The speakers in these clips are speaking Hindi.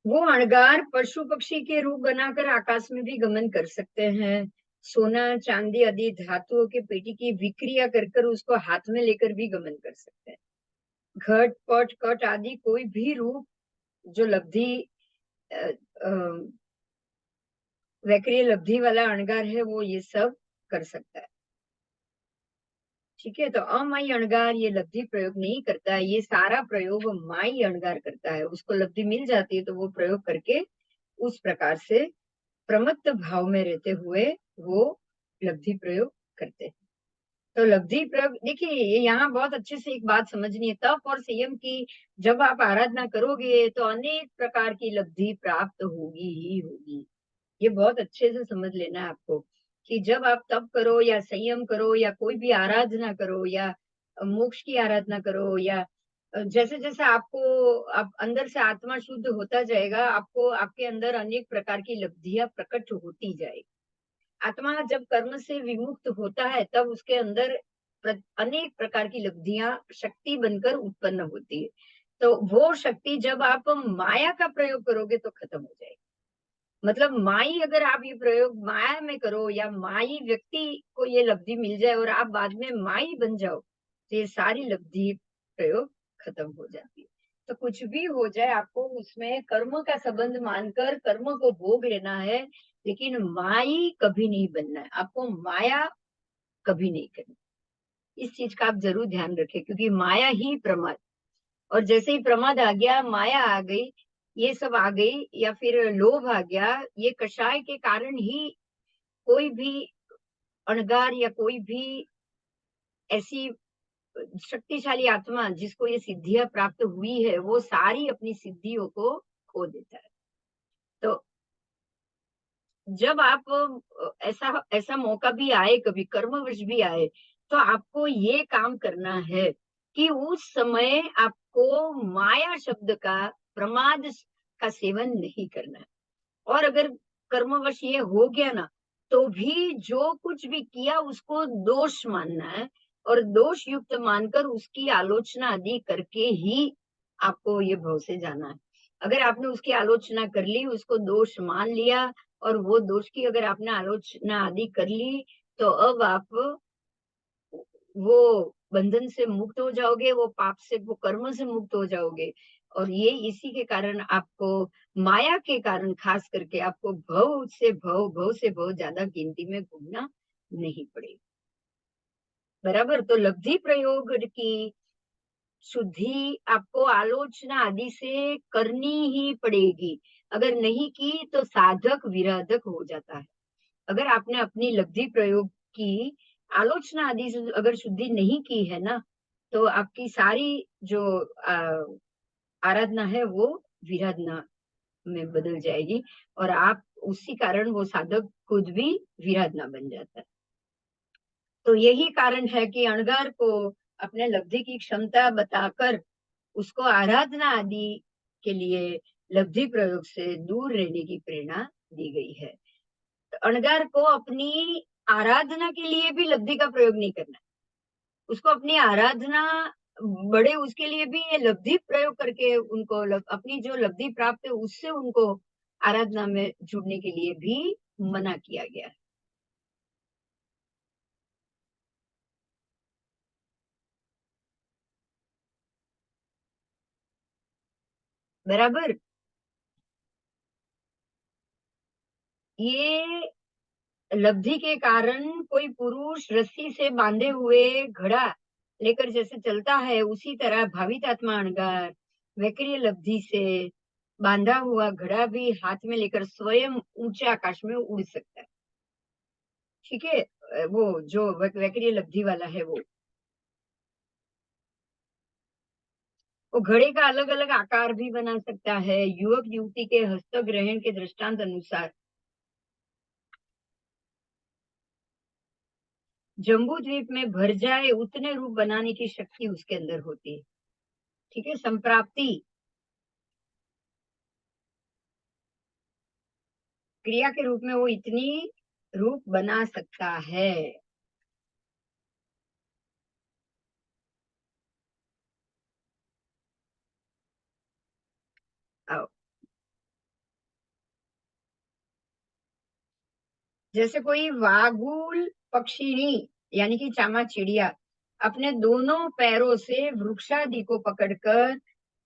वो अणगार पशु पक्षी के रूप बनाकर आकाश में भी गमन कर सकते हैं। सोना चांदी आदि धातुओं के पेटी की विक्रिया कर कर उसको हाथ में लेकर भी गमन कर सकते हैं। घट पट कट आदि कोई भी रूप जो लब्धि वैक्रिय लब्धि वाला अणगार है वो ये सब कर सकता है। ठीक है, तो अमाई अणगार ये लब्धि प्रयोग नहीं करता है, ये सारा प्रयोग माई अणगार करता है। उसको लब्धि मिल जाती है तो वो प्रयोग करके उस प्रकार से प्रमत्त भाव में रहते हुए वो लब्धि प्रयोग करते हैं। तो लब्धि प्रयोग देखिए, ये यहाँ बहुत अच्छे से एक बात समझनी है, तप और संयम की जब आप आराधना करोगे तो अनेक प्रकार की लब्धि प्राप्त होगी ही होगी। ये बहुत अच्छे से समझ लेना है आपको कि जब आप तप करो या संयम करो या कोई भी आराधना करो या मोक्ष की आराधना करो या जैसे जैसे आपको आप अंदर से आत्मा शुद्ध होता जाएगा, आपको आपके अंदर अनेक प्रकार की लब्धियां प्रकट होती जाएगी। आत्मा जब कर्म से विमुक्त होता है तब उसके अंदर अनेक प्रकार की लब्धियां शक्ति बनकर उत्पन्न होती है। तो वो शक्ति जब आप माया का प्रयोग करोगे तो खत्म हो जाएगी। मतलब माई अगर आप ये प्रयोग माया में करो या माई व्यक्ति को ये लब्धि मिल जाए और आप बाद में माई बन जाओ तो ये सारी लब्धि प्रयोग खत्म हो जाती है। तो कुछ भी हो जाए आपको उसमें कर्म का संबंध मानकर कर्म को भोग लेना है, लेकिन माई कभी नहीं बनना है, आपको माया कभी नहीं करनी। इस चीज का आप जरूर ध्यान रखें क्योंकि माया ही प्रमाद, और जैसे ही प्रमाद आ गया माया आ गई, ये सब आ गई या फिर लोभ आ गया, ये कषाय के कारण ही कोई भी अणगार या कोई भी ऐसी शक्तिशाली आत्मा जिसको ये सिद्धियां प्राप्त हुई है वो सारी अपनी सिद्धियों को खो देता है। तो जब आप ऐसा ऐसा मौका भी आए, कभी कर्मवश भी आए, तो आपको ये काम करना है कि उस समय आपको माया शब्द का, प्रमाद का सेवन नहीं करना है। और अगर कर्मवश ये हो गया ना, तो भी जो कुछ भी किया उसको दोष मानना है और दोष युक्त मानकर उसकी आलोचना आदि करके ही आपको ये भव से जाना है। अगर आपने उसकी आलोचना कर ली, उसको दोष मान लिया और वो दोष की अगर आपने आलोचना आदि कर ली, तो अब आप वो बंधन से मुक्त हो जाओगे, वो पाप से, वो कर्म से मुक्त हो जाओगे। और ये इसी के कारण आपको, माया के कारण खास करके आपको भव से भव, भव से भव ज्यादा गिनती में घूमना नहीं पड़ेगा। बराबर, तो लब्धि प्रयोग की शुद्धि आपको आलोचना आदि से करनी ही पड़ेगी। अगर नहीं की तो साधक विराधक हो जाता है। अगर आपने अपनी लब्धि प्रयोग की आलोचना आदि से अगर शुद्धि नहीं की है ना, तो आपकी सारी जो आराधना है वो विराधना में बदल जाएगी और आप उसी कारण वो साधक खुद भी विराधना बन जाता है। तो यही कारण है कि अणगार को अपने लब्धि की क्षमता बताकर उसको आराधना आदि के लिए लब्धि प्रयोग से दूर रहने की प्रेरणा दी गई है। तो अणगार को अपनी आराधना के लिए भी लब्धि का प्रयोग नहीं करना, उसको अपनी आराधना बड़े उसके लिए भी ये लब्धि प्रयोग करके उनको अपनी जो लब्धि प्राप्त है उससे उनको आराधना में जुड़ने के लिए भी मना किया गया है। बराबर, ये लब्धि के कारण कोई पुरुष रस्सी से बांधे हुए घड़ा लेकर जैसे चलता है, उसी तरह भावित आत्मा अणगार वैक्रिय लब्धि से बांधा हुआ घड़ा भी हाथ में लेकर स्वयं ऊंचे आकाश में उड़ सकता है। ठीक है, वो जो वैक्रिय लब्धि वाला है वो घड़े का अलग अलग आकार भी बना सकता है। युवक युवती के हस्त ग्रहण के दृष्टांत अनुसार जम्बू द्वीप में भर जाए उतने रूप बनाने की शक्ति उसके अंदर होती है। ठीक है, संप्राप्ति क्रिया के रूप में वो इतनी रूप बना सकता है। जैसे कोई वागुल पक्षिणी यानी कि चामा चिड़िया अपने दोनों पैरों से वृक्षादि को पकड़कर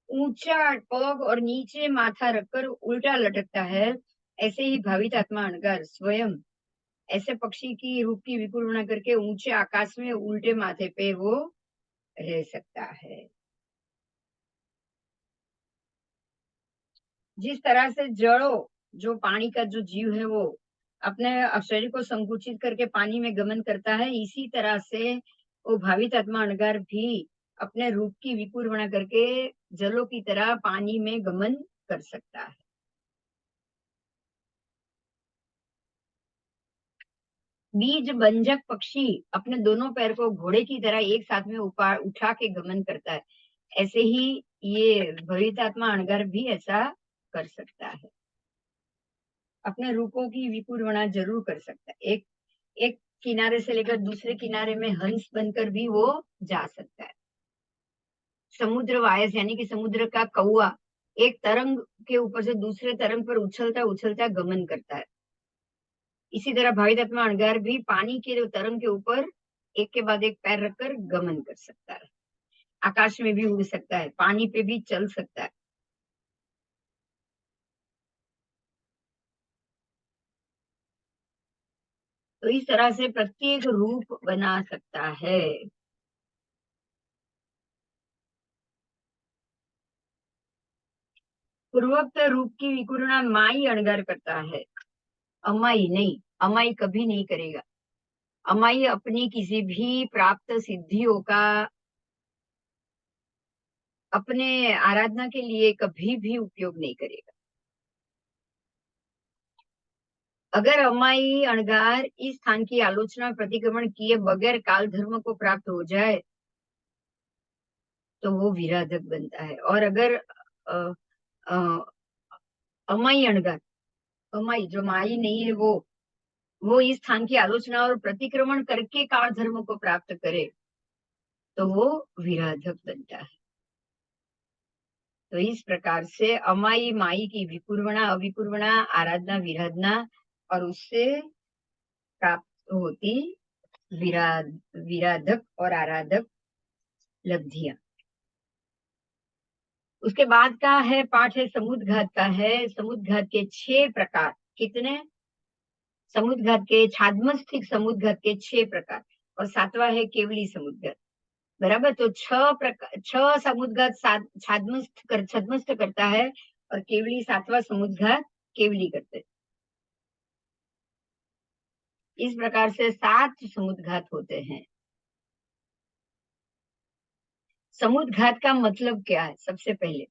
ऊंचा पग और नीचे माथा रखकर उल्टा लटकता है, ऐसे ही भावित आत्मा अणगार स्वयं ऐसे पक्षी की रूप की विकुर्णना करके ऊंचे आकाश में उल्टे माथे पे वो रह सकता है। जिस तरह से जड़ों जो पानी का जो जीव है वो अपने शरीर को संकुचित करके पानी में गमन करता है, इसी तरह से वो भावित आत्मा अणगार भी अपने रूप की विकुर्णना करके जलों की तरह पानी में गमन कर सकता है। बीज बंजक पक्षी अपने दोनों पैर को घोड़े की तरह एक साथ में उठा के गमन करता है, ऐसे ही ये भवित आत्मा अणगार भी ऐसा कर सकता है, अपने रूपों की विकुर्णना जरूर कर सकता है। एक एक किनारे से लेकर दूसरे किनारे में हंस बनकर भी वो जा सकता है। समुद्र वायस यानी कि समुद्र का कौवा एक तरंग के ऊपर से दूसरे तरंग पर उछलता उछलता गमन करता है, इसी तरह भावित आत्मा अणगार भी पानी के तरंग के ऊपर एक के बाद एक पैर रखकर गमन कर सकता है, आकाश में भी उड़ सकता है, पानी पे भी चल सकता है। तो इस तरह से प्रत्येक रूप बना सकता है। पूर्वोक्त रूप की विकुर्णना माई अणगार करता है, अमाई नहीं, अमाई कभी नहीं करेगा। अमाई अपनी किसी भी प्राप्त सिद्धियों का अपने आराधना के लिए कभी भी उपयोग नहीं करेगा। अगर अमाई अणगार इस स्थान की आलोचना प्रतिक्रमण किए बगैर काल धर्म को प्राप्त हो जाए तो वो विराधक बनता है, और अगर अ, अ, अमाई अणगार, अमाई जो माई नहीं है वो इस स्थान की आलोचना और प्रतिक्रमण करके काल धर्म को प्राप्त करे तो वो विराधक बनता है। तो इस प्रकार से अमाई माई की विकुर्वणा अविकुर्वणा आराधना विराधना और उससे प्राप्त होती विराधक और आराधक लब्धियां। उसके बाद का है पाठ है समुद्घात का है, समुद्घात के 6 प्रकार। कितने? समुद्घात के छाद्मस्थिक समुद्घात के 6 प्रकार, और 7वां है केवली समुद्घात। बराबर, तो 6 समुद्घात छद्मस्त करता है और केवली 7वां समुद्घात केवली करते। इस प्रकार से 7 समुद्घात होते हैं। समुद्घात का मतलब क्या है? सबसे पहले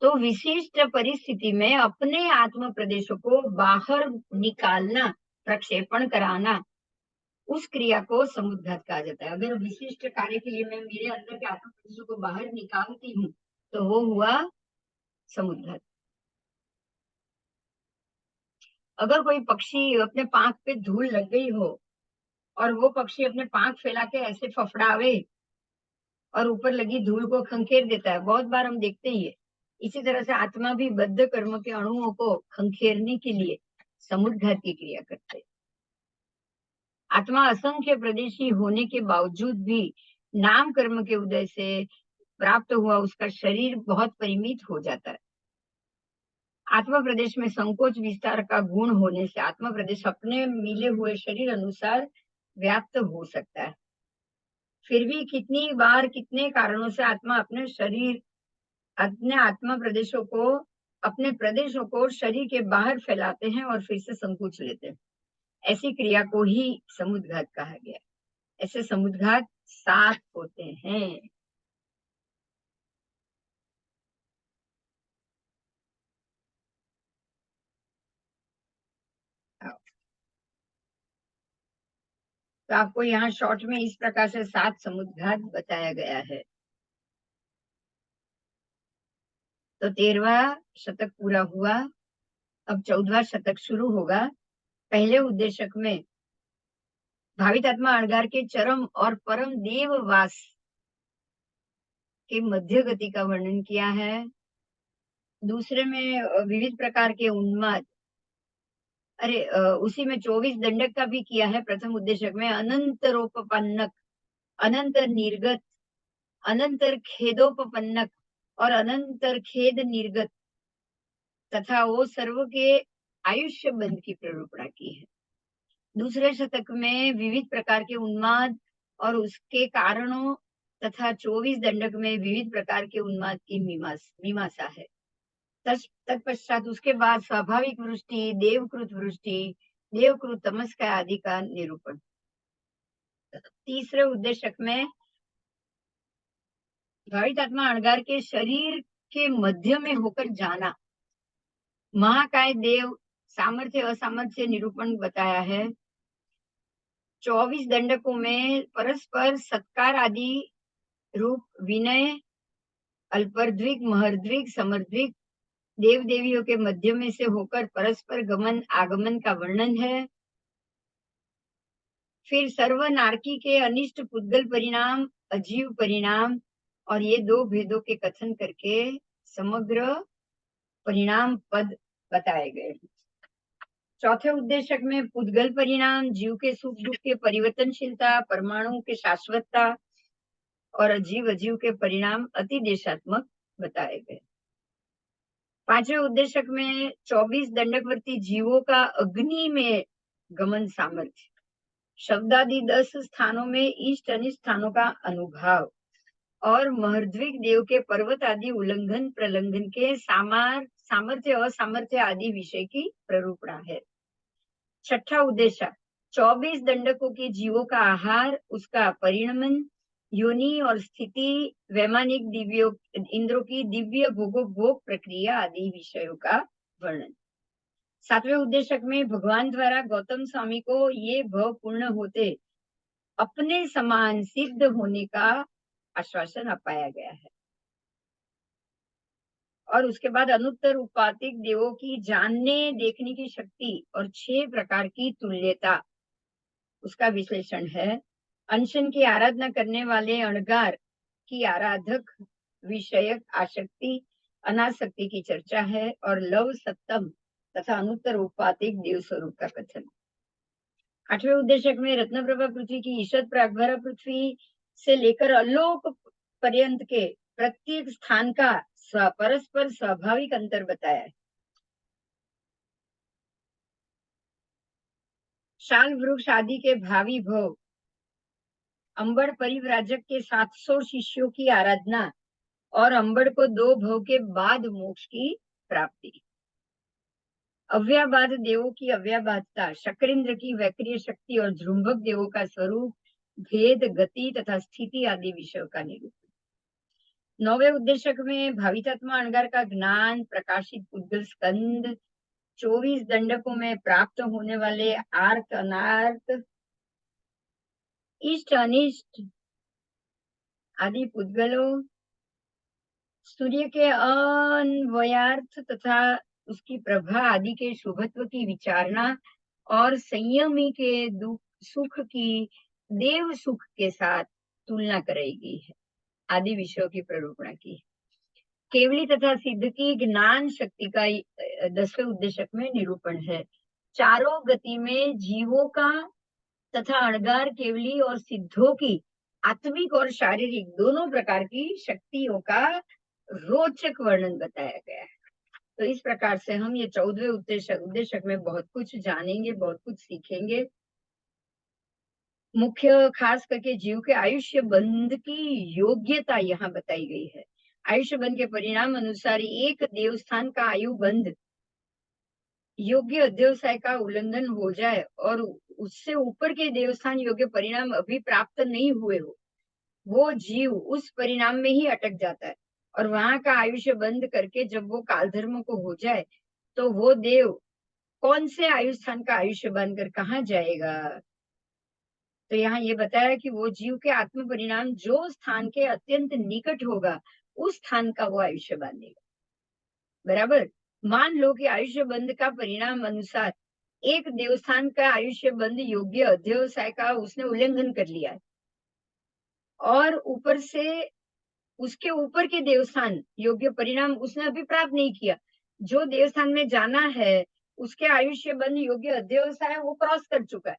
तो विशिष्ट परिस्थिति में अपने आत्म प्रदेशों को बाहर निकालना, प्रक्षेपण कराना, उस क्रिया को समुद्घात कहा जाता है। अगर विशिष्ट कार्य के लिए मैं मेरे अंदर के आत्म प्रदेशों को बाहर निकालती हूँ तो वो हुआ समुद्घात। अगर कोई पक्षी अपने पांख पे धूल लग गई हो और वो पक्षी अपने पांख फैला के ऐसे फफड़ावे और ऊपर लगी धूल को खंखेर देता है, बहुत बार हम देखते ही है। इसी तरह से आत्मा भी बद्ध कर्म के अणुओं को खंखेरने के लिए समुद्घात की क्रिया करते हैं। आत्मा असंख्य प्रदेशी होने के बावजूद भी नाम कर्म के उदय से प्राप्त हुआ उसका शरीर बहुत परिमित हो जाता है। आत्मा प्रदेश में संकोच विस्तार का गुण होने से आत्मा प्रदेश अपने मिले हुए शरीर अनुसार व्याप्त हो सकता है। फिर भी कितनी बार कितने कारणों से आत्मा अपने आत्मा प्रदेशों को अपने प्रदेशों को शरीर के बाहर फैलाते हैं और फिर से संकुच लेते हैं। ऐसी क्रिया को ही समुद्घात कहा गया। ऐसे समुद्घात 7 होते हैं। तो आपको यहाँ शॉर्ट में इस प्रकार से 7 समुद्घात बताया गया है। तो 13वां शतक पूरा हुआ, अब 14वां शतक शुरू होगा। पहले उद्देशक में भावित आत्मा अणगार के चरम और परम देववास के मध्य गति का वर्णन किया है। दूसरे में विविध प्रकार के उन्माद अरे उसी में 24 दंडक का भी किया है प्रथम उद्देश्य में। अनंतरोपपन्नक, अनंतर निर्गत, अनंतर खेदोपपन्नक और अनंतर खेद निर्गत तथा वो सर्व के आयुष्य बंध की प्ररूपणा की है। दूसरे शतक में विविध प्रकार के उन्माद और उसके कारणों तथा 24 दंडक में विविध प्रकार के उन्माद की मीमांसा है। तत्पश्चात उसके बाद स्वाभाविक वृष्टि, देवकृत वृष्टि, देवकृत तमस्का आदि का निरूपण। तीसरे उद्देश्य में भावितात्मा अणगार के शरीर के मध्य में होकर जाना, महाकाय देव सामर्थ्य असामर्थ्य निरूपण बताया है। 24 दंडकों में परस्पर सत्कार आदि रूप विनय, अल्पद्विक, महर्द्विक, समर्द्विक देव देवियों के मध्य में से होकर परस्पर गमन आगमन का वर्णन है। फिर सर्वनारकी के अनिष्ट पुद्गल परिणाम, अजीव परिणाम और ये दो भेदों के कथन करके समग्र परिणाम पद बताए गए। चौथे उद्देश्य में पुद्गल परिणाम, जीव के सुख दुख के परिवर्तनशीलता, परमाणु के शाश्वतता और अजीव अजीव के परिणाम अति देशात्मक बताए गए। पांचवें उद्देश्य में 24 दंडकवर्ती जीवों का अग्नि में गमन सामर्थ्य, शब्दादि 10 स्थानों में इष्ट अनिष्ट स्थानों का अनुभाव और महर्द्विक देव के पर्वत आदि उल्लंघन प्रलंघन के सामर्थ्य असामर्थ्य आदि विषय की प्ररूपणा है। छठा उद्देश्य 24 दंडकों के जीवों का आहार, उसका परिणमन, योनि और स्थिति, वैमानिक दिव्यों इंद्रों की दिव्य भोग प्रक्रिया आदि विषयों का वर्णन। सातवें उद्देश्य में भगवान द्वारा गौतम स्वामी को ये भव पूर्ण होते अपने समान सिद्ध होने का आश्वासन अपाया गया है। और उसके बाद अनुत्तर उपातिक देवों की जानने देखने की शक्ति और 6 प्रकार की तुल्यता, उसका विश्लेषण है। अनशन की आराधना करने वाले अणगार की आराधक विषयक आसक्ति अनासक्ति की चर्चा है और लव सप्तम तथा अनुत्तर उपातिक देव स्वरूप का कथन। आठवें उद्देश्य में रत्नप्रभा पृथ्वी की ईशद प्रागभरा पृथ्वी से लेकर अलोक पर्यंत के प्रत्येक स्थान का परस्पर स्वाभाविक अंतर बताया है। शाल वृक्ष आदि के भावी भव, अंबड़ परिव्राजक के 700 शिष्यों की आराधना और अंबड़ को 2 भव के बाद मोक्ष की प्राप्ति, अव्याबाद देवों की अव्याबादता, शक्रेंद्र की वैक्रिय शक्ति और ध्रुंभक देवों का स्वरूप, भेद, गति तथा स्थिति आदि विषयों का निरूपण। 9वें उद्देश्य में भावितात्मा अणगार का ज्ञान, प्रकाशित पुद्गल स्कंद, 24 दंडकों में प्राप्त होने वाले आर्त अनार्त, इष्ट अनिष्ट आदि पुद्गलों, सूर्य के अन्वयार्थ तथा उसकी प्रभा आदि के शुभत्व की विचारणा और संयमी के दुख सुख की देव सुख के साथ तुलना कराई है आदि विषयों की प्ररूपणा की। केवली तथा सिद्ध की ज्ञान शक्ति का 10वें उद्देश्य में निरूपण है। चारों गति में जीवों का तथा अणगार केवली और सिद्धों की आत्मिक और शारीरिक दोनों प्रकार की शक्तियों का रोचक वर्णन बताया गया है। तो इस प्रकार से हम ये 14वें उद्देश्य में बहुत कुछ जानेंगे, बहुत कुछ सीखेंगे। मुख्य खास करके जीव के आयुष्य बंध की योग्यता यहाँ बताई गई है। आयुष्य बंध के परिणाम अनुसार एक देवस्थान का आयु बंध योग्य अध्यवसाय का उल्लंघन हो जाए और उससे ऊपर के देवस्थान योग्य परिणाम अभी प्राप्त नहीं हुए हो, वो जीव उस परिणाम में ही अटक जाता है और वहां का आयुष्य बंद करके जब वो कालधर्म को हो जाए तो वो देव कौन से आयु स्थान का आयुष्य बंद कर कहाँ जाएगा। तो यहाँ ये बताया कि वो जीव के आत्म परिणाम जो स्थान के अत्यंत निकट होगा उस स्थान का वो आयुष्य बांधेगा। बराबर। मान लो कि आयुष्य बंद का परिणाम अनुसार एक देवस्थान का आयुष्य बंद योग्य अध्यवसाय का उसने उल्लंघन कर लिया है और ऊपर से उसके ऊपर के देवस्थान योग्य परिणाम उसने अभी प्राप्त नहीं किया। जो देवस्थान में जाना है उसके आयुष्य बंध योग्य अध्यवसाय वो क्रॉस कर चुका है,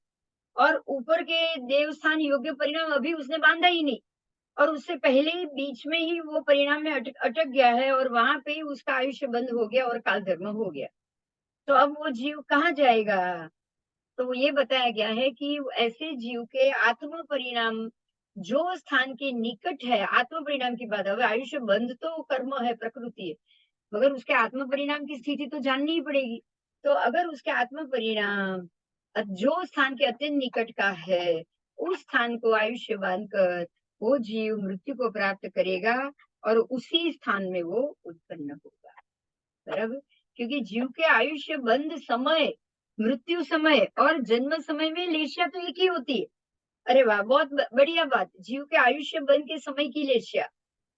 और ऊपर के देवस्थान योग्य परिणाम अभी उसने बांधा ही नहीं, और उससे पहले ही बीच में ही वो परिणाम में अटक गया है, और वहां पे ही उसका आयुष्य बंद हो गया और काल धर्म हो गया। तो अब वो जीव कहाँ जाएगा? तो वो ये बताया गया है कि ऐसे जीव के आत्म परिणाम जो स्थान के निकट है, आत्म परिणाम की बात है, अब आयुष्य बंध तो कर्म है, प्रकृति है, मगर उसके आत्म परिणाम की स्थिति तो जाननी ही पड़ेगी। तो अगर उसके आत्म परिणाम जो स्थान के अत्यंत निकट का है, उस स्थान को आयुष्य बांधकर वो जीव मृत्यु को प्राप्त करेगा, और उसी स्थान में वो उत्पन्न होगा। बराबर? क्योंकि जीव के आयुष्य बंध समय, मृत्यु समय और जन्म समय में लेशिया तो एक ही होती है। अरे वाह, बहुत बढ़िया बात। जीव के आयुष्य बंध के समय की लेशिया,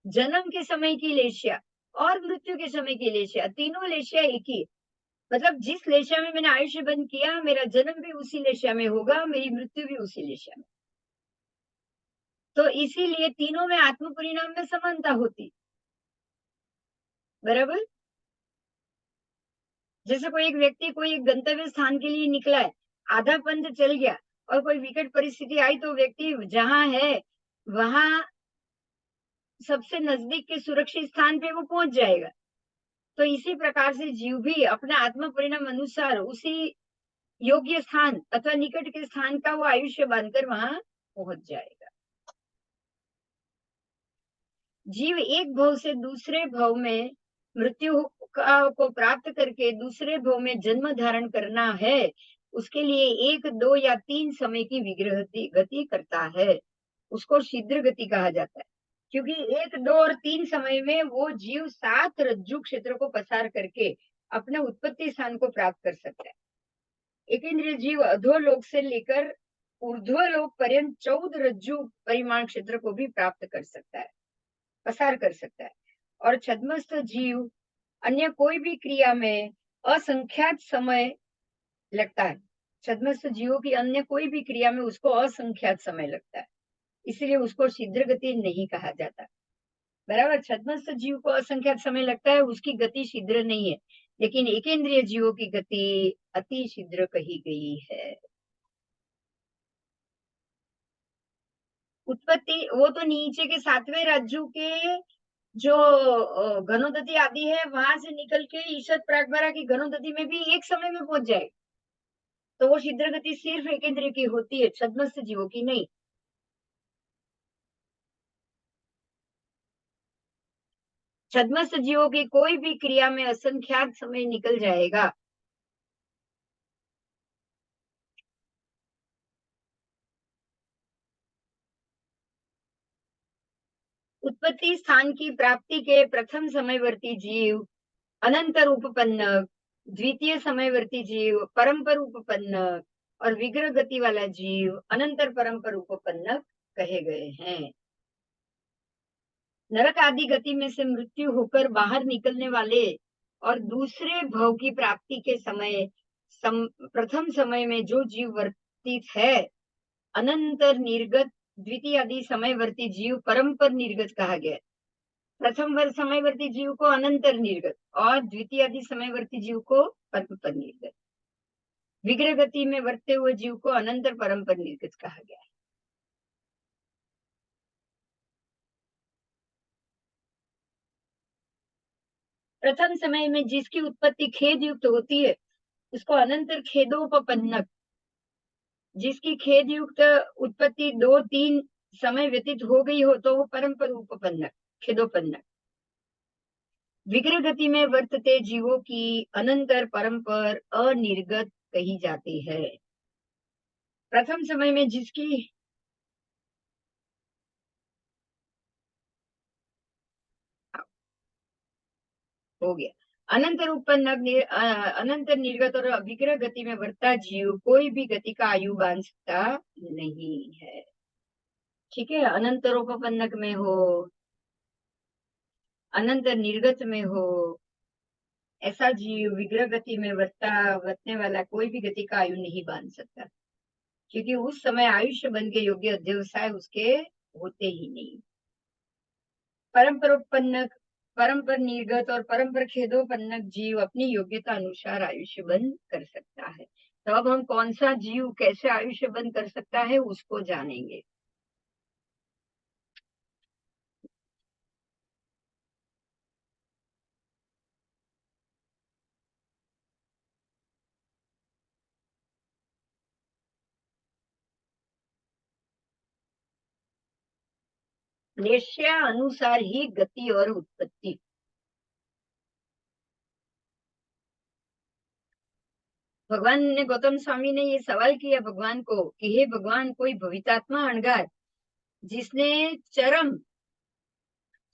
जन्म के समय की लेशिया और मृत्यु के समय की लेशिया, तीनों लेशिया एक ही है। मतलब जिस लेशिया में मैंने आयुष्य बंद किया, मेरा जन्म भी उसी लेशिया में होगा, मेरी मृत्यु भी उसी लेशिया में। तो इसीलिए तीनों में आत्म परिणाम में समानता होती। बराबर? जैसे कोई एक व्यक्ति कोई एक गंतव्य स्थान के लिए निकला है, आधा पंथ चल गया, और कोई विकट परिस्थिति आई तो व्यक्ति जहां है वहां सबसे नजदीक के सुरक्षित स्थान पे वो पहुंच जाएगा। तो इसी प्रकार से जीव भी अपने आत्म परिणाम अनुसार उसी योग्य स्थान अथवा निकट के स्थान का वो आयुष्य बांधकर वहां पहुंच जाएगा। जीव एक भव से दूसरे भव में मृत्यु को प्राप्त करके दूसरे भव में जन्म धारण करना है, उसके लिए 1, 2 या 3 समय की विग्रह गति करता है, उसको शीघ्र गति कहा जाता है। क्योंकि 1, 2 और 3 समय में वो जीव 7 रज्जु क्षेत्र को पसार करके अपने उत्पत्ति स्थान को प्राप्त कर सकता है। एक इंद्रिय जीव अधोलोक से लेकर ऊर्ध्वलोक पर्यंत 14 रज्जु परिमाण क्षेत्र को भी प्राप्त कर सकता है, पसार कर सकता है। और छद्मस्थ जीव अन्य कोई भी क्रिया में असंख्यात समय लगता है। छद्मस्थ जीवों की अन्य कोई भी क्रिया में उसको असंख्यात समय लगता है, इसलिए उसको शीघ्र गति नहीं कहा जाता। बराबर? छद्मस्थ जीव को असंख्यात समय लगता है, उसकी गति शीघ्र नहीं है, लेकिन एकेंद्रिय जीवों की गति अति शीघ्र कही गई है। उत्पत्ति वो तो नीचे के 7वें राज्यों के जो घनोदति आदि है, वहां से निकल के ईशत प्रागबारा की घनोदति में भी एक समय में पहुंच जाए, तो वो शीघ्र गति सिर्फ एकेंद्रिय की होती है, छद्मस्थ जीवों की नहीं। छद्मस्थ जीवों की कोई भी क्रिया में असंख्यात समय निकल जाएगा। उत्पत्ति स्थान की प्राप्ति के प्रथम समयवर्ती जीव अनंतर उपपन्नक, द्वितीय समयवर्ती जीव परम्पर उपपन्नक, और विग्रह गति वाला जीव अनंतर परम्पर उपपन्नक कहे गए हैं। नरक आदि गति में से मृत्यु होकर बाहर निकलने वाले और दूसरे भव की प्राप्ति के समय प्रथम समय में जो जीव वर्तित है, अनंतर निर्गत द्वितीय आदि समयवर्ती जीव परम्पर निर्गत कहा गया। प्रथम वर्ष समयवर्ती जीव को अनंतर निर्गत और द्वितीय आदि समयवर्ती जीव को परम्पर निर्गत, विग्रह गति में वर्तते हुए जीव को अनंतर परम्पर निर्गत कहा गया है। प्रथम समय में जिसकी उत्पत्ति खेद युक्त होती है उसको अनंतर खेदोपपन्नक, जिसकी खेद युक्त उत्पत्ति 2, 3 समय व्यतीत हो गई हो तो वो परम्पर उपपन्नक, खेदोपन्नक। विग्रह गति में वर्तते जीवों की अनंतर परम्पर अनिर्गत कही जाती है। प्रथम समय में जिसकी हो गया अनंतर उपन्न अनंतर निर्गत और विग्रह गति में वर्ता जीव कोई भी गति का आयु बांध सकता नहीं है। ठीक है? अनंतर उपपन्नक में हो, अनंतर निर्गत में हो, ऐसा जीव विग्रह गति में वर्तने वाला कोई भी गति का आयु नहीं बांध सकता, क्योंकि उस समय आयुष्य बन के योग्य अध्यवसाय उसके होते ही नहीं। परम्परोपन्नक परम पर निर्गत और परम पर खेदोपन्नक जीव अपनी योग्यता अनुसार आयुष्य बंद कर सकता है। तो अब हम कौन सा जीव कैसे आयुष्य बंद कर सकता है उसको जानेंगे। लेश्या अनुसार ही गति और उत्पत्ति। भगवान ने, गौतम स्वामी ने ये सवाल किया भगवान को कि हे भगवान, कोई भवितात्मा अणगार जिसने चरम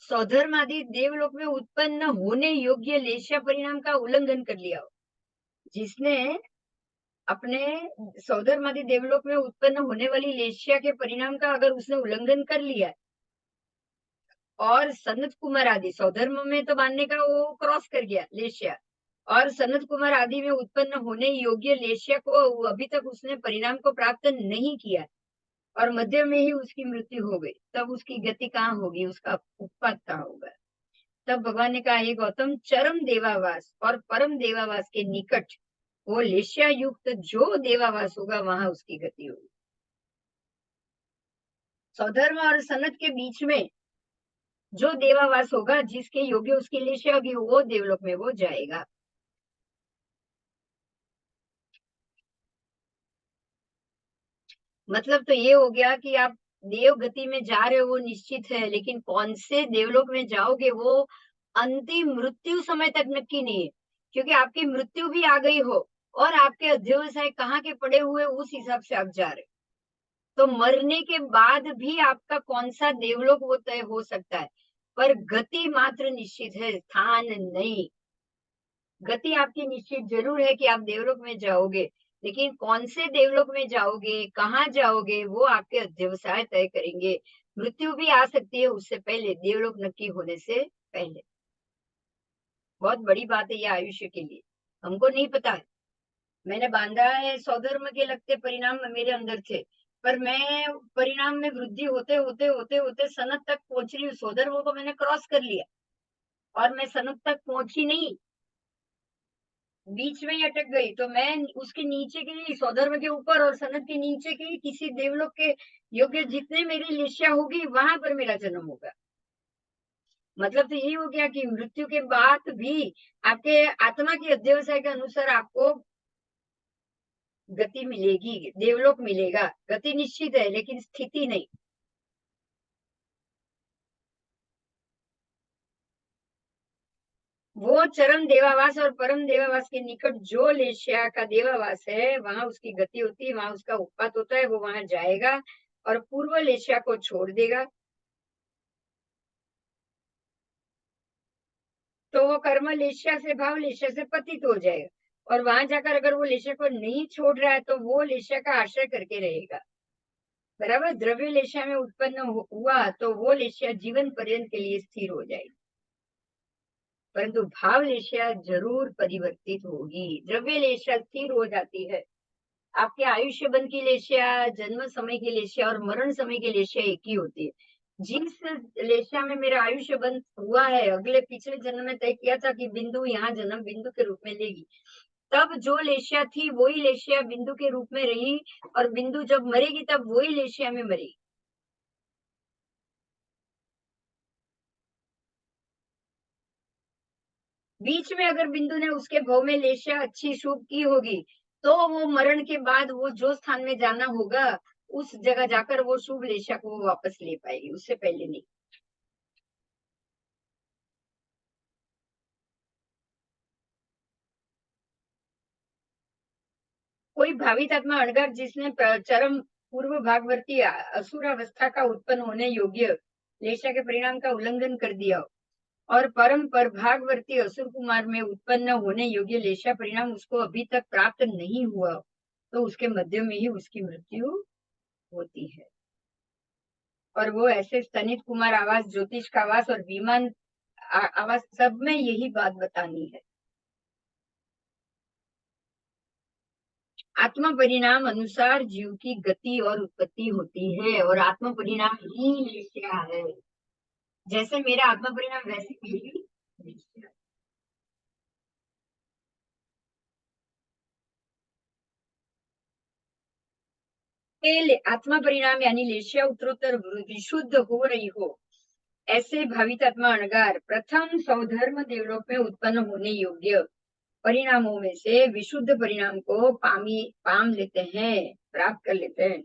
सौधर्म आदि देवलोक में उत्पन्न होने योग्य लेश्या परिणाम का उल्लंघन कर लिया हो, जिसने अपने सौधर्म आदि देवलोक में उत्पन्न होने वाली लेश्या के परिणाम का अगर उसने उल्लंघन कर लिया और सनत कुमार आदि सौधर्म में तो मानने का वो क्रॉस कर गया लेश्या, और सनत कुमार आदि में उत्पन्न होने योग्य लेश्या को अभी तक उसने परिणाम को प्राप्त नहीं किया और मध्य में ही उसकी मृत्यु हो गई, तब उसकी गति कहाँ होगी, उसका उत्पात कहाँ होगा। तब भगवान ने कहा, ये गौतम, चरम देवावास और परम देवावास के निकट वो लेश्या युक्त जो देवावास होगा वहां उसकी गति होगी। सौधर्म और सनत के बीच में जो देवावास होगा, जिसके योग्य उसकी लेश्या होगी, वो देवलोक में वो जाएगा। मतलब तो ये हो गया कि आप देव गति में जा रहे हो वो निश्चित है, लेकिन कौन से देवलोक में जाओगे वो अंतिम मृत्यु समय तक नक्की नहीं है, क्योंकि आपकी मृत्यु भी आ गई हो और आपके अध्यवसाय कहाँ के पड़े हुए उस हिसाब से आप जा रहे हो। तो मरने के बाद भी आपका कौन सा देवलोक वो तय हो सकता है, पर गति मात्र निश्चित है, स्थान नहीं। गति आपकी निश्चित जरूर है कि आप देवलोक में जाओगे, लेकिन कौन से देवलोक में जाओगे, कहाँ जाओगे, वो आपके अध्यवसाय तय करेंगे। मृत्यु भी आ सकती है उससे पहले, देवलोक नक्की होने से पहले। बहुत बड़ी बात है ये आयुष्य के लिए, हमको नहीं पता है। मैंने बांधा है, स्वधर्म के लगते परिणाम मेरे अंदर थे, पर मैं परिणाम में वृद्धि होते होते होते होते सनत तक पहुंच रही हूँ, स्वधर्म को मैंने क्रॉस कर लिया और मैं सनत तक पहुंची नहीं, बीच में ही अटक गई। तो मैं उसके नीचे के ही, स्वधर्म के ऊपर और सनत के नीचे के ही किसी देवलोक के योग्य जितने मेरी लेश्या होगी वहां पर मेरा जन्म होगा। मतलब तो यही हो गया कि मृत्यु के बाद भी आपके आत्मा के अध्यवसाय के अनुसार आपको गति मिलेगी, देवलोक मिलेगा। गति निश्चित है लेकिन स्थिति नहीं। वो चरम देवावास और परम देवावास के निकट जो लेश्या का देवावास है वहां उसकी गति होती है, वहां उसका उत्पात होता है, वो वहां जाएगा और पूर्व लेश्या को छोड़ देगा। तो वो कर्म लेश्या से, भाव लेश्या से पतित हो जाएगा और वहां जाकर अगर वो लेश्या को नहीं छोड़ रहा है तो वो लेश्या का आश्रय करके रहेगा। बराबर, द्रव्य लेश्या में उत्पन्न हुआ तो वो लेश्या जीवन पर्यंत के लिए स्थिर हो जाएगी, परंतु भाव लेश्या जरूर परिवर्तित होगी। द्रव्य लेश्या स्थिर हो जाती है। आपके आयुष्य बंद की लेश्या, जन्म समय की लेश्या और मरण समय की लेश्या एक ही होती है। जिस लेश्या में मेरा आयुष्य बंद हुआ है, अगले पिछले जन्म में तय किया था कि बिंदु यहाँ जन्म बिंदु के रूप में लेगी, तब जो लेश्या थी वही लेश्या बिंदु के रूप में रही और बिंदु जब मरेगी तब वही लेश्या में मरेगी। बीच में अगर बिंदु ने उसके भव में लेश्या अच्छी शुभ की होगी तो वो मरण के बाद वो जो स्थान में जाना होगा उस जगह जाकर वो शुभ लेश्या को वो वापस ले पाएगी, उससे पहले नहीं। कोई भावित आत्मा अणगर जिसने चरम पूर्व भागवर्ती असुरावस्था का उत्पन्न होने योग्य लेशा के परिणाम का उल्लंघन कर दिया और परम पर भागवर्ती असुर कुमार में उत्पन्न होने योग्य लेशा परिणाम उसको अभी तक प्राप्त नहीं हुआ, तो उसके मध्य में ही उसकी मृत्यु होती है। और वो ऐसे स्तनित कुमार आवास, ज्योतिष का आवास और विमान आवास, सब में यही बात बतानी है। आत्मा परिणाम अनुसार जीव की गति और उत्पत्ति होती है और आत्मा परिणाम ही निश्चय है। जैसे मेरा आत्मा परिणाम वैसे मेरी आत्मा परिणाम यानी लेशिया उत्तरोत्तर विशुद्ध हो रही हो, ऐसे भावितात्मा अणगार प्रथम स्वधर्म देवलोक में उत्पन्न होने योग्य परिणामों में से विशुद्ध परिणाम को पाम लेते हैं, प्राप्त कर लेते हैं,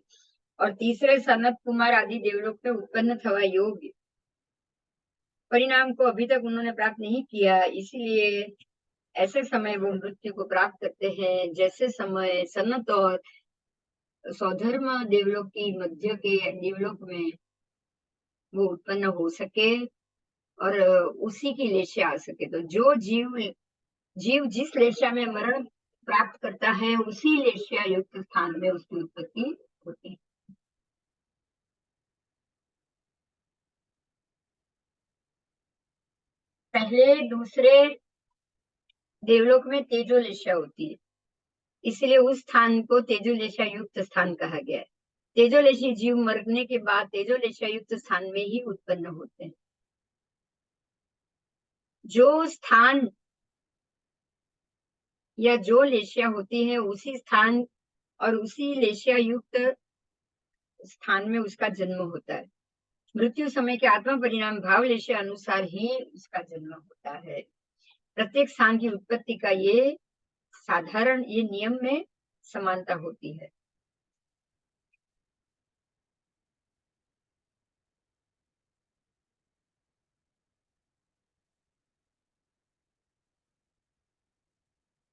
और तीसरे सनत कुमार आदि देवलोक में उत्पन्न थवा योग्य परिणाम को अभी तक उन्होंने प्राप्त नहीं किया, इसीलिए ऐसे समय वो मृत्यु को प्राप्त करते हैं जैसे समय सनत और स्वधर्म देवलोक की मध्य के देवलोक में वो उत्पन्न हो सके और उसी की लेशा आ सके। तो जो जीव जिस लेशा में मरण प्राप्त करता है, उसी लेशा युक्त स्थान में उसकी उत्पत्ति होती है। पहले दूसरे देवलोक में तेजोलेशा होती है, इसलिए उस स्थान को तेजोलेशा युक्त स्थान कहा गया है। तेजोलेशी जीव मरने के बाद तेजोलेशा युक्त स्थान में ही उत्पन्न होते हैं। जो स्थान या जो लेशिया होती है, उसी स्थान और उसी लेशिया युक्त स्थान में उसका जन्म होता है। मृत्यु समय के आत्मा परिणाम भाव लेशिया अनुसार ही उसका जन्म होता है। प्रत्येक स्थान की उत्पत्ति का ये साधारण ये नियम में समानता होती है।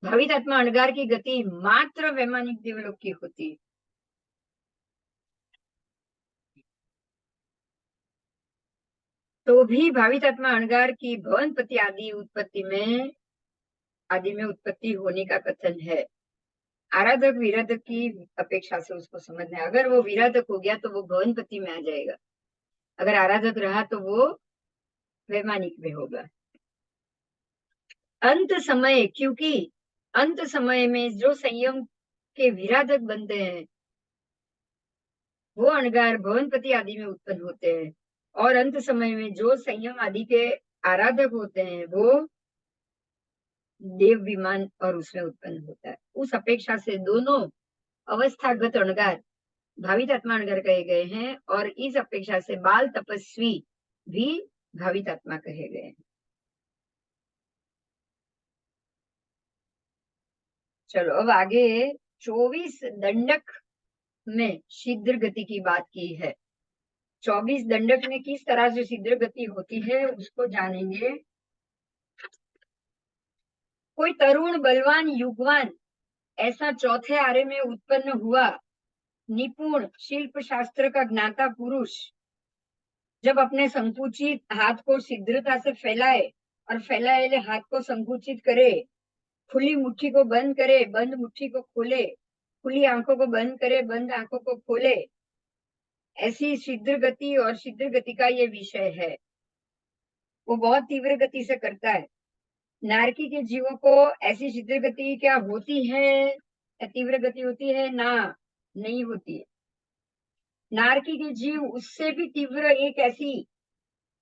भावित आत्मा अणगार की गति मात्र वैमानिक देवलोक की होती है। तो भी भावित आत्मा अणगार की भवनपति आदि में उत्पत्ति होने का कथन है। आराधक विराधक की अपेक्षा से उसको समझना है। अगर वो विराधक हो गया तो वो भवनपति में आ जाएगा, अगर आराधक रहा तो वो वैमानिक में होगा। अंत समय, क्योंकि अंत समय में जो संयम के विराधक बनते हैं वो अणगार भवनपति आदि में उत्पन्न होते हैं, और अंत समय में जो संयम आदि के आराधक होते हैं वो देव विमान और उसमें उत्पन्न होता है। उस अपेक्षा से दोनों अवस्थागत अणगार भावित आत्मा अणगार कहे गए हैं, और इस अपेक्षा से बाल तपस्वी भी भावित आत्मा कहे गए हैं। चलो अब आगे 24 दंडक में शीघ्र गति की बात की है। 24 दंडक में किस तरह से शीघ्र गति होती है उसको जानेंगे। कोई तरुण बलवान युगवान ऐसा चौथे आरे में उत्पन्न हुआ निपुण शिल्प शास्त्र का ज्ञाता पुरुष जब अपने संकुचित हाथ को शीघ्रता से फैलाए और फैलाए हाथ को संकुचित करे, खुली मुट्ठी को बंद करे, बंद मुट्ठी को खोले, खुली आंखों को बंद करे, बंद आंखों को खोले, ऐसी शीघ्र गति और शीघ्र गति का ये विषय है। वो बहुत तीव्र गति से करता है। नारकी के जीवों को ऐसी शीघ्र गति क्या होती है या तीव्र गति होती है? ना, नहीं होती है। नारकी के जीव उससे भी तीव्र एक ऐसी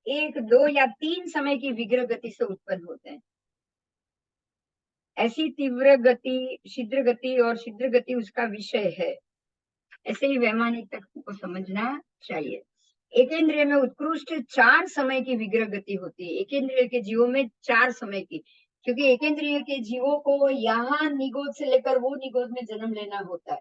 1, 2 या 3 समय की विग्रह गति से उत्पन्न होते हैं। ऐसी तीव्र गति, शीघ्र गति और शीघ्र गति उसका विषय है। ऐसे ही वैमानिक तत्व को समझना चाहिए। एकेंद्रिय में उत्कृष्ट 4 समय की विग्रह गति होती है। एकेंद्रिय के जीवों में 4 समय की, क्योंकि एकेंद्रिय के जीवों को यहाँ निगोद से लेकर वो निगोद में जन्म लेना होता है,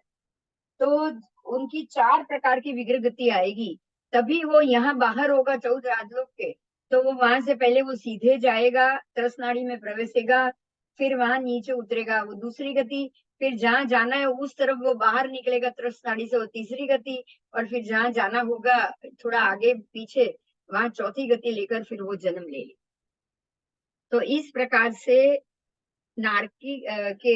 तो उनकी 4 प्रकार की विग्रह गति आएगी, तभी वो यहाँ बाहर होगा 14 राजलोक के। तो वो वहां से पहले वो सीधे जाएगा, त्रसनाड़ी में प्रवेशेगा, फिर वहां नीचे उतरेगा, वो दूसरी गति, फिर जहां जाना है उस तरफ वो बाहर निकलेगा त्रसनाड़ी से, वो तीसरी गति, और फिर जहां जाना होगा थोड़ा आगे पीछे वहां चौथी गति लेकर फिर वो जन्म ले ली। तो इस प्रकार से नारकी के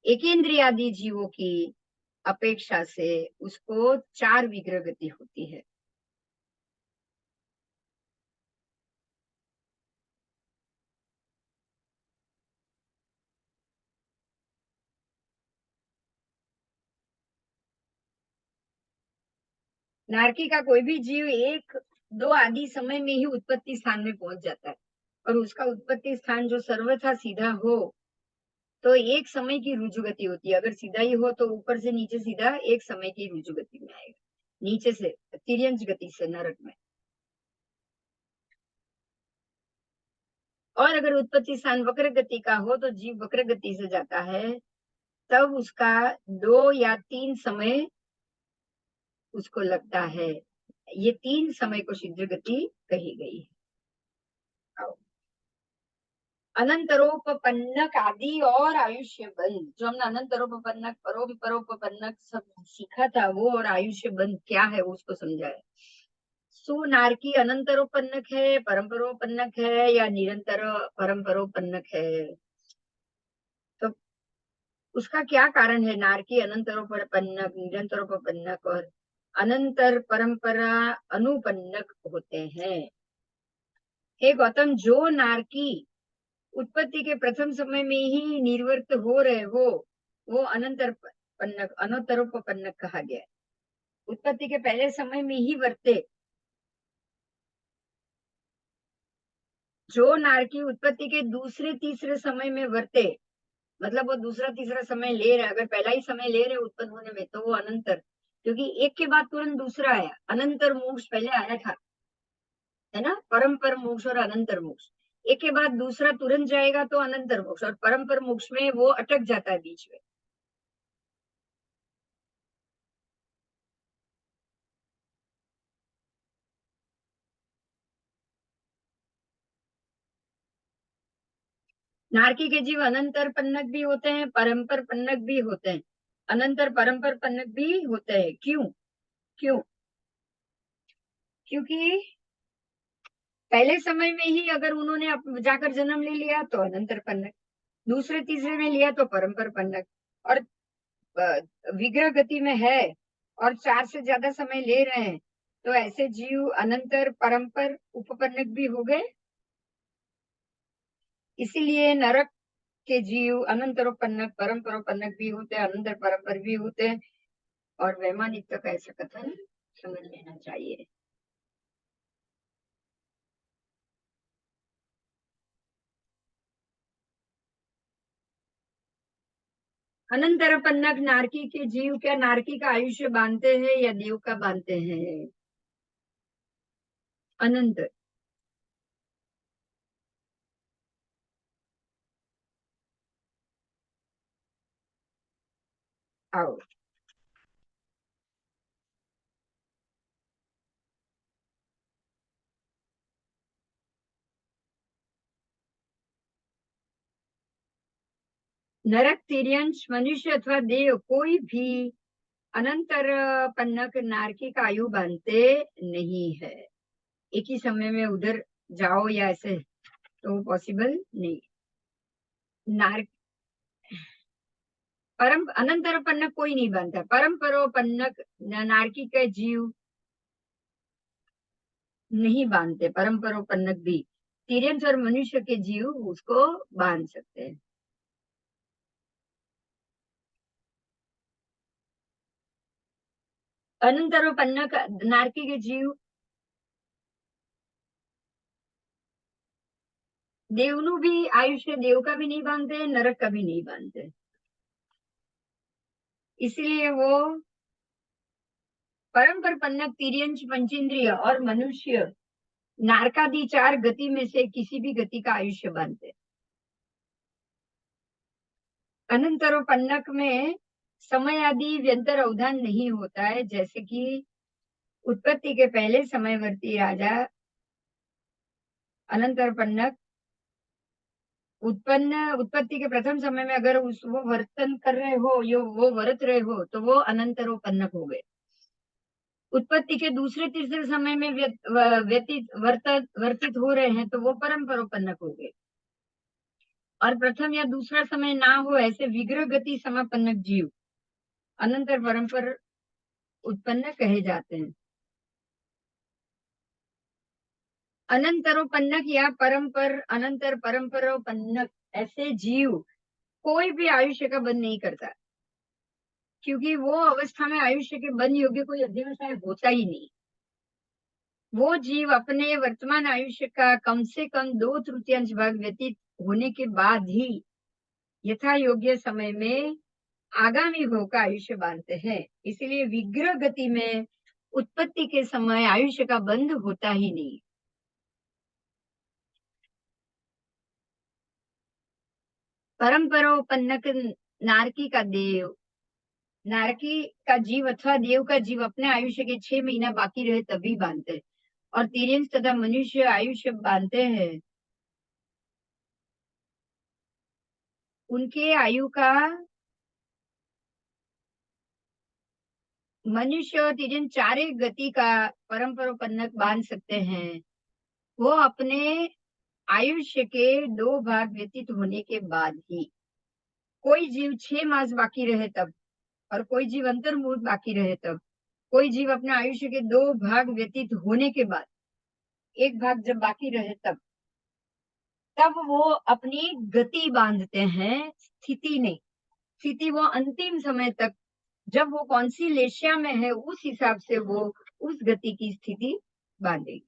एकेंद्रियादि जीवों की अपेक्षा से उसको 4 विग्रह गति होती है। नारकी का कोई भी जीव 1, 2 आदि समय में ही उत्पत्ति स्थान में पहुंच जाता है, और उसका उत्पत्ति स्थान जो सर्वथा सीधा हो तो एक समय की रुजुगति होती है। अगर सीधा ही हो तो ऊपर से नीचे सीधा एक समय की रुजुगति में आएगा, नीचे से तिर्यंच गति से नरक में। और अगर उत्पत्ति स्थान वक्र गति का हो तो जीव वक्र गति से जाता है, तब उसका 2 या 3 समय उसको लगता है। ये 3 समय को शीघ्र गति कही गई है। अनंतरोपपन्नक आदि और आयुष्य बंध, जो हमने अनंतरोपपन्नक परोपरोपपन्नक सब सीखा था, वो और आयुष्य बंध क्या है उसको समझा है। सुनारकी अनंतरोपन्नक है, परंपरोपन्नक है, या निरंतर परंपरोपन्नक है? तो उसका क्या कारण है? नारकी अनंतरोपन्नक, निरंतरोपन्नक और अनंतर परंपरा अनुपन्नक होते हैं। हे गौतम, जो नारकी उत्पत्ति के प्रथम समय में ही निर्वर्त हो रहे हो, वो अनंतरपन्नक अनंतरोपन्नक कहा गया है। उत्पत्ति के पहले समय में ही वर्ते। जो नारकी उत्पत्ति के दूसरे तीसरे समय में वर्ते, मतलब वो दूसरा तीसरा समय ले रहा है, अगर पहला ही समय ले रहे उत्पन्न होने में, तो वो अनंतर, क्योंकि एक के बाद तुरंत दूसरा आया। अनंतर मोक्ष पहले आया था, है ना, परम्पर मोक्ष और अनंतर मोक्ष। एक के बाद दूसरा तुरंत जाएगा तो अनंतर मोक्ष, और परम्पर मोक्ष में वो अटक जाता है बीच में। नारकी के जीव अनंतर पन्नक भी होते हैं, परम्पर पन्नक भी होते हैं, अनंतर परम्पर पन्नक भी होते हैं। क्यों? क्यों? क्योंकि पहले समय में ही अगर उन्होंने जाकर जन्म ले लिया तो अनंतर पन्नक, दूसरे तीसरे में लिया तो परम्पर पन्नक, और विग्रह गति में है और 4 से ज्यादा समय ले रहे हैं, तो ऐसे जीव अनंतर परम्पर उपपन्नक भी हो गए। इसीलिए नरक के जीव अनंतरोपन्नक परम्परोपन्नक भी होते हैं, अनंतर परम्पर भी होते हैं। और वैमानिक का ऐसा कथन समझ लेना चाहिए। अनंतरपन्नक नारकी के जीव क्या नारकी का आयुष्य बांधते हैं या देव का बांधते हैं? अनंत। आओ, नरक, तिर्यंश, मनुष्य अथवा देव कोई भी अनंतर पन्नक नारकी का आयु बांधते नहीं है। एक ही समय में उधर जाओ या ऐसे, तो पॉसिबल नहीं। नार परम अनंतरपन्नक कोई नहीं बांधता। परम्परोपन्नक नारकी का जीव नहीं बांधते, परम्परोपन्नक भी। तिर्यंश और मनुष्य के जीव उसको बांध सकते हैं। अनंतरोपन्नक नारकी के जीव देवनु भी आयुष्य देव का भी नहीं बांधते, नरक का भी नहीं बांधते। इसलिए वो परम्पर पन्नक, तिर्यंश, पंचेंद्रिय और मनुष्य नारकादि 4 गति में से किसी भी गति का आयुष्य बांधते। अनंतरोपन्नक में समय आदि व्यंतर अवधान नहीं होता है, जैसे कि उत्पत्ति के पहले समयवर्ती राजा अनंतरोपन्नक उत्पत्ति के प्रथम समय में अगर वो वर्तन कर रहे हो, यो वो वर्त रहे हो, तो वो अनंतरोपन्नक हो गए। उत्पत्ति के दूसरे तीसरे समय में वर्तित हो रहे हैं, तो वो परम्परोपन्नक हो गए। और प्रथम या दूसरा समय ना हो ऐसे विग्रह गति समापन्नक जीव अनंतर परम्पर उत्पन्न कहे जाते हैं। अनंतरोपन्नक या परम्पर अनंतर परम्परोपन्नक ऐसे जीव कोई भी आयुष्य का बंध नहीं करता, क्योंकि वो अवस्था में आयुष्य के बंध योग्य कोई अध्यवसाय होता ही नहीं। वो जीव अपने वर्तमान आयुष्य का कम से कम 2/3 भाग व्यतीत होने के बाद ही यथा योग्य समय में आगामी भव का आयुष्य बांधते हैं। इसीलिए विग्रह गति में उत्पत्ति के समय आयुष्य का बंध होता ही नहीं। परंपरोपन्नक नारकी का देव, नारकी का जीव अथवा देव का जीव अपने आयुष्य के 6 महीना बाकी रहे तभी बांधते हैं, और तिर्यंश तथा मनुष्य आयुष्य बांधते हैं उनके आयु का। मनुष्य और तिर्यंश चारे गति का परंपरोपन्नक बांध सकते हैं, वो अपने आयुष्य के 2 भाग व्यतीत होने के बाद ही। कोई जीव 6 मास बाकी रहे तब, और कोई जीव अंतर्मुहूर्त बाकी रहे तब, कोई जीव अपने आयुष्य के 2 भाग व्यतीत होने के बाद, एक भाग जब बाकी रहे तब वो अपनी गति बांधते हैं, स्थिति नहीं। स्थिति वो अंतिम समय तक, जब वो कौन सी लेशिया में है उस हिसाब से वो उस गति की स्थिति बांधेगी।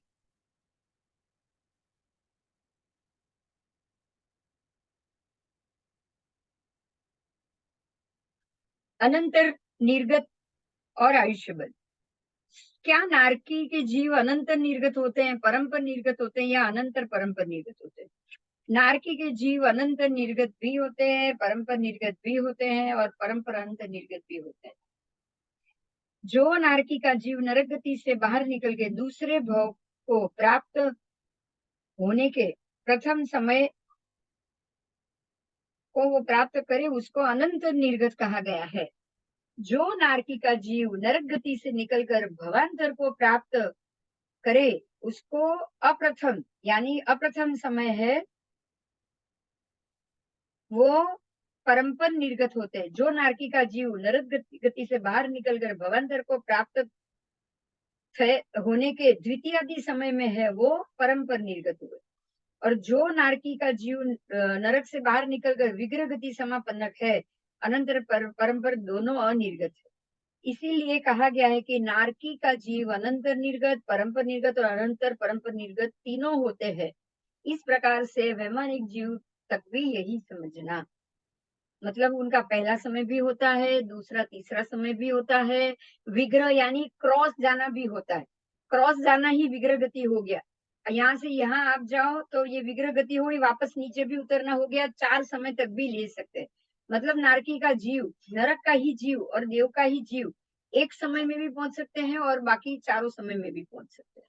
अनंतर निर्गत और आयुष्य बल। क्या नारकी के जीव अनंतर निर्गत होते हैं, परंपर निर्गत होते हैं, या अनंतर परंपर निर्गत होते हैं? नारकी के जीव अनंतर निर्गत भी होते हैं, परंपर निर्गत भी होते हैं, और परंपर अंतर निर्गत भी होते हैं। जो नारकी का जीव नरक गति से बाहर निकल के दूसरे भव को प्राप्त होने के प्रथम समय को वो प्राप्त करे, उसको अनंत निर्गत कहा गया है। जो नारकी का जीव नरक गति से निकलकर भवांतर को प्राप्त करे, उसको अप्रथम यानी अप्रथम समय है, वो परंपर निर्गत होते हैं। जो नारकी का जीव नरक गति से बाहर निकलकर भवांतर को प्राप्त होने के द्वितीयादि समय में है, वो परंपर निर्गत हुए। और जो नारकी का जीव नरक से बाहर निकलकर विग्रह गति समापन्नक है, अनंतर परंपर दोनों अनिर्गत है। इसीलिए कहा गया है कि नारकी का जीव अनंतर निर्गत, परंपर निर्गत और अनंतर परंपर निर्गत तीनों होते हैं। इस प्रकार से वैमानिक जीव तक भी यही समझना, मतलब उनका पहला समय भी होता है, दूसरा तीसरा समय भी होता है। विग्रह यानी क्रॉस जाना भी होता है, क्रॉस जाना ही विग्रह गति हो गया। यहाँ से यहाँ आप जाओ तो ये विग्रह गति हुई, वापस नीचे भी उतरना हो गया, 4 समय तक भी ले सकते हैं। मतलब नारकी का जीव, नरक का ही जीव और देव का ही जीव एक समय में भी पहुंच सकते हैं, और बाकी चारों समय में भी पहुंच सकते हैं।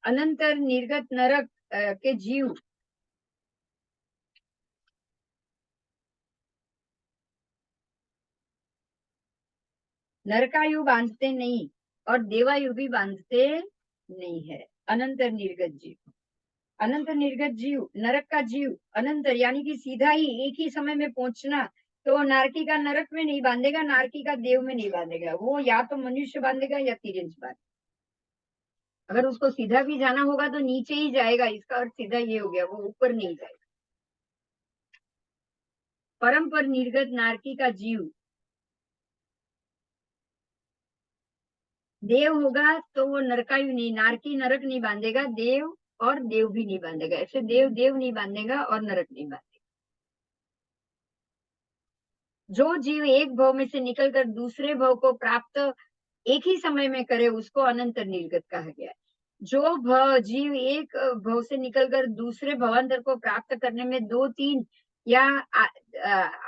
अनंतर निर्गत नरक के जीव नरकायु बांधते नहीं, और देवायु भी बांधते नहीं है। अनंतर निर्गत जीव, अनंत निर्गत जीव, नरक का जीव अनंतर यानी कि सीधा ही एक ही समय में पहुंचना, तो नारकी का नरक में नहीं बांधेगा, नारकी का देव में नहीं बांधेगा, वो या तो मनुष्य बांधेगा या तिर्यंश बांधेगा। अगर उसको सीधा भी जाना होगा तो नीचे ही जाएगा, इसका अर्थ सीधा ये हो गया, वो ऊपर नहीं जाएगा। परम पर निर्गत नारकी का जीव देव होगा तो वो नरकायु नहीं, नारकी नरक नहीं बांधेगा, देव और देव भी नहीं बांधेगा। ऐसे देव देव नहीं बांधेगा और नरक नहीं बांधेगा। जो जीव एक भव में से निकलकर दूसरे भव को प्राप्त एक ही समय में करे, उसको अनंतर निर्गत कहा गया है। जो जीव एक भव से निकलकर दूसरे भवांतर को प्राप्त करने में 2-3 या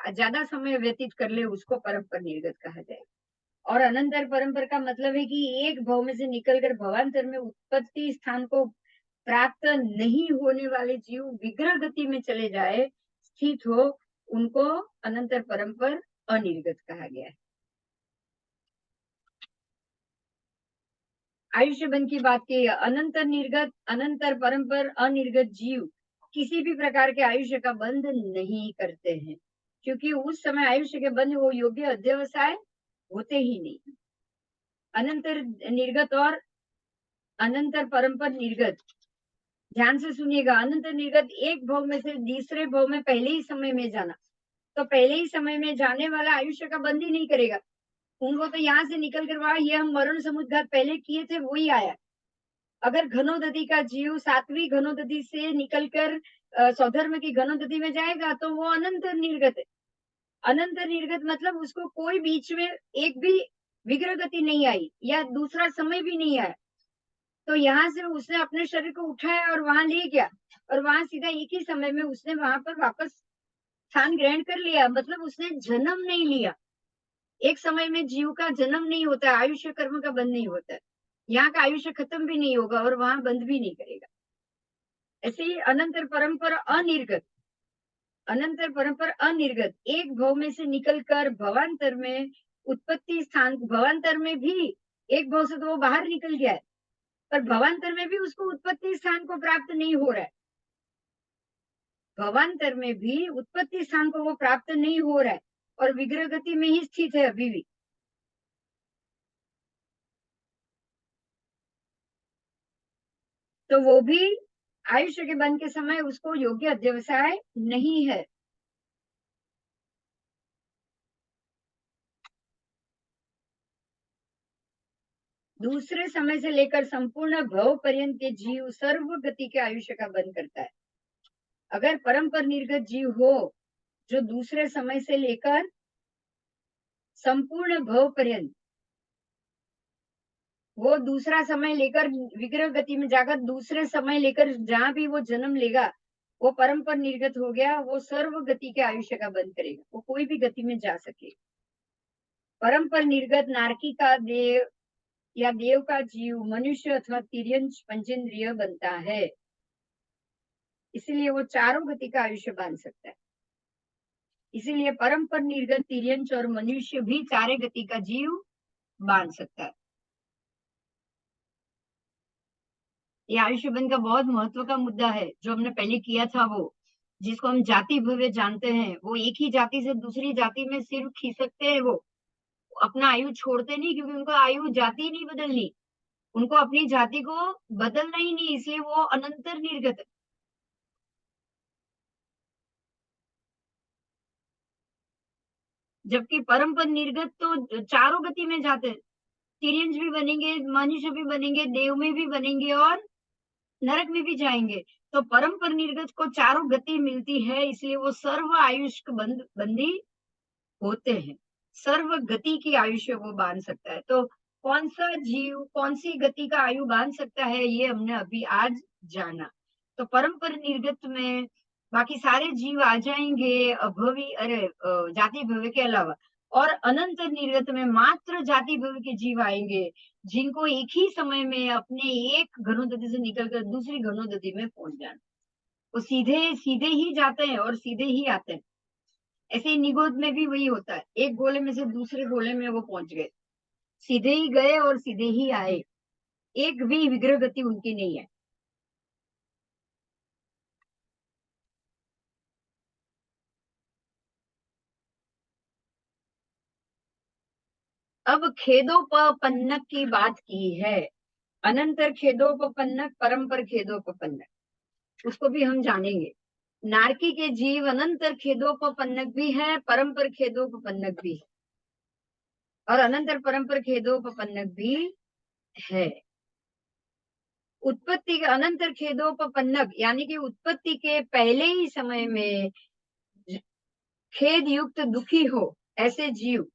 ज्यादा समय व्यतीत कर ले, उसको परंपर निर्गत कहा जाएगा। और अनंतर परंपर का मतलब है कि एक भव में से निकलकर भवांतर में उत्पत्ति स्थान को प्राप्त नहीं होने वाले जीव विग्रह गति में चले जाए, स्थित हो, उनको अनंतर परंपर अनिर्गत कहा गया है। आयुष्य बन की बात की, अनंतर निर्गत अनंतर परंपर अनिर्गत जीव किसी भी प्रकार के आयुष्य का बंध नहीं करते हैं, क्योंकि उस समय आयुष्य के बंध वो योग्य अध्यवसाय होते ही नहीं। अनंतर निर्गत और अनंतर परंपर निर्गत, ध्यान से सुनिएगा। अनंतर निर्गत एक भव में से दूसरे भव में पहले ही समय में जाना, तो पहले ही समय में जाने वाला आयुष्य का बंद ही नहीं करेगा। उनको तो यहाँ से निकल कर वहां, ये हम मरण समुद्घात पहले किए थे वही आया, अगर घनोदधि का जीव सातवीं घनोदधि से निकलकर सौधर्म की घनोदधि में जाएगा तो वो अनंत निर्गत है। अनंत निर्गत मतलब उसको कोई बीच में एक भी विग्रह गति नहीं आई या दूसरा समय भी नहीं आया। तो यहाँ से उसने अपने शरीर को उठाया और वहां ले गया, और वहां सीधा एक ही समय में उसने वहां पर वापस स्थान ग्रहण कर लिया। मतलब उसने जन्म नहीं लिया। एक समय में जीव का जन्म नहीं होता है, आयुष्य कर्म का बंध नहीं होता है। यहाँ का आयुष्य खत्म भी नहीं होगा और वहां बंद भी नहीं करेगा। ऐसे ही अनंतर परंपरा अनिर्गत, अनंतर परंपर अनिर्गत, एक भव में से निकलकर भवांतर में उत्पत्ति स्थान, भवांतर में भी एक भव से तो वो बाहर निकल गया है, पर भवांतर में भी उसको उत्पत्ति स्थान को प्राप्त नहीं हो रहा है। भवांतर में भी उत्पत्ति स्थान को वो प्राप्त नहीं हो रहा है और विग्रह गति में ही स्थित है अभी भी। तो वो भी आयुष्य के बंध के समय उसको योग्य अध्यवसाय नहीं है। दूसरे समय से लेकर संपूर्ण भव पर्यंत के जीव सर्व गति के आयुष्य का बंध करता है। अगर परंपर निर्गत जीव हो जो दूसरे समय से लेकर संपूर्ण भव पर्यंत, वो दूसरा समय लेकर विग्रह गति में जाकर दूसरे समय लेकर जहां भी वो जन्म लेगा, वो परंपर निर्गत हो गया, वो सर्व गति के आयुष्य का बंध करेगा, वो कोई भी गति में जा सके। परंपर निर्गत नारकी का देव या देव का जीव मनुष्य अथवा तिर्यंश पंचेंद्रिय बनता है, इसीलिए वो चारों गति का आयुष्य बांध सकता है। इसीलिए परंपर निर्गत तिर्यंश और मनुष्य भी चारे गति का जीव बांध सकता है। ये आयुष्य बंध का बहुत महत्व का मुद्दा है जो हमने पहले किया था, वो जिसको हम जाति भव्य जानते हैं। वो एक ही जाति से दूसरी जाति में सिर्फ खिसकते हैं, वो अपना आयु छोड़ते नहीं, क्योंकि उनको आयु जाति नहीं बदलनी, उनको अपनी जाति को बदलना ही नहीं, इसलिए वो अनंतर निर्गत है। जबकि परम निर्गत तो चारों गति में जाते हैं, तिर्यंश भी बनेंगे, मनुष्य भी बनेंगे, देव में भी बनेंगे और नरक में भी जाएंगे। तो परम पर निर्गत को चारों गति मिलती है, इसलिए वो सर्व आयुष्क बंदी होते हैं। सर्व गति की आयुष्य वो बांध सकता है। तो कौन सा जीव कौन सी गति का आयु बांध सकता है, ये हमने अभी आज जाना। तो परम पर निर्गत में बाकी सारे जीव आ जाएंगे, अभवी अरे जाति भव्य के अलावा, और अनंत निर्गत में मात्र जाति भव्य के जीव आएंगे, जिनको एक ही समय में अपने एक घनोदधि से निकलकर दूसरी घनोदधि में पहुंच जाना। वो सीधे सीधे ही जाते हैं और सीधे ही आते हैं। ऐसे ही निगोद में भी वही होता है, एक गोले में से दूसरे गोले में वो पहुंच गए, सीधे ही गए और सीधे ही आए, एक भी विग्रह गति उनकी नहीं है। अब खेदोपपन्नक की बात की है, अनंतर खेदोपपन्नक परंपर खेदोपपन्नक, उसको भी हम जानेंगे। नारकी के जीव अनंतर खेदोपपन्नक भी है, परंपर खेदोपपन्नक भी है, और अनंतर परंपर खेदोपपन्नक भी है। उत्पत्ति के अनंतर खेदोपपन्नक यानी कि उत्पत्ति के पहले ही समय में खेद युक्त दुखी हो, ऐसे जीव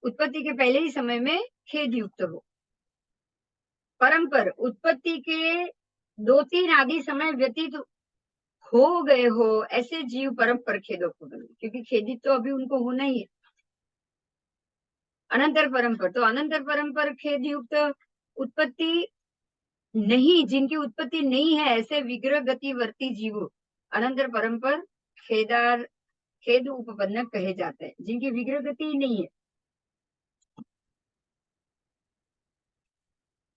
उत्पत्ति के पहले ही समय में खेद युक्त हो। परंपर उत्पत्ति के 2-3 आदि समय व्यतीत हो गए हो, ऐसे जीव परंपर खेदोपपन्न, क्योंकि खेदित तो अभी उनको होना ही है। अनंतर परंपर, तो अनंतर परंपर खेद युक्त उत्पत्ति नहीं, जिनकी उत्पत्ति नहीं है, ऐसे विग्रह गति वर्ती जीव अनंतर परंपर खेदार खेद उपपन्न कहे जाते हैं, जिनकी विग्रह गति ही नहीं है।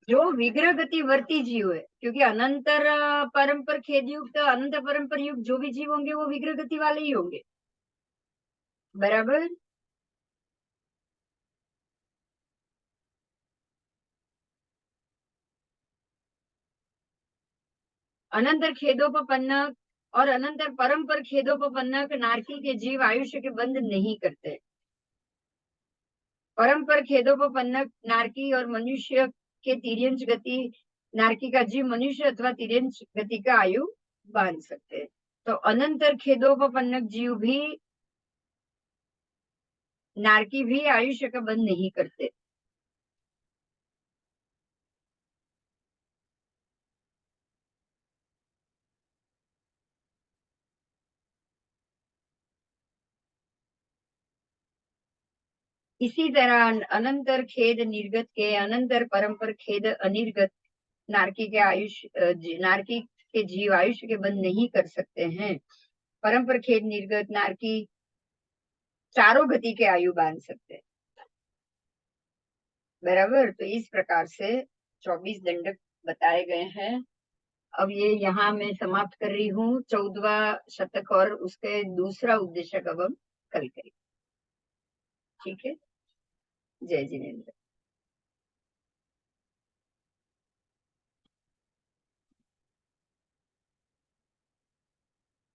जो विग्रह गति वर्ती जीव है, क्योंकि अनंतर परंपर खेद युक्त अनंत परंपर युक्त जो भी जीव होंगे वो विग्रह गति वाले ही होंगे, बराबर। अनंतर खेदोपपन्नक और अनंतर परंपर खेदोपपन्नक नारकी के जीव आयुष्य के बंध नहीं करते। परंपर खेदोपपन्नक नारकी और मनुष्य के तिर्यंश गति नारकी का जीव मनुष्य अथवा तिर्यंच गति का आयु बांध सकते हैं। तो अनंतर खेदोपपन्नक जीव भी, नारकी भी आयुष्य का बंध नहीं करते। इसी तरह अनंतर खेद निर्गत के, अनंतर परंपर खेद अनिर्गत नारकी के नारकी के जीव आयुष्य के बंध नहीं कर सकते हैं। परंपर खेद निर्गत नारकी चारों गति के आयु बांध सकते हैं। बराबर। तो इस प्रकार से 24 दंडक बताए गए हैं। अब ये यहाँ मैं समाप्त कर रही हूँ 14वां शतक और उसके दूसरा उद्देश्य अब हम कल करेंगे। ठीक है। जय जिनेन्द्र।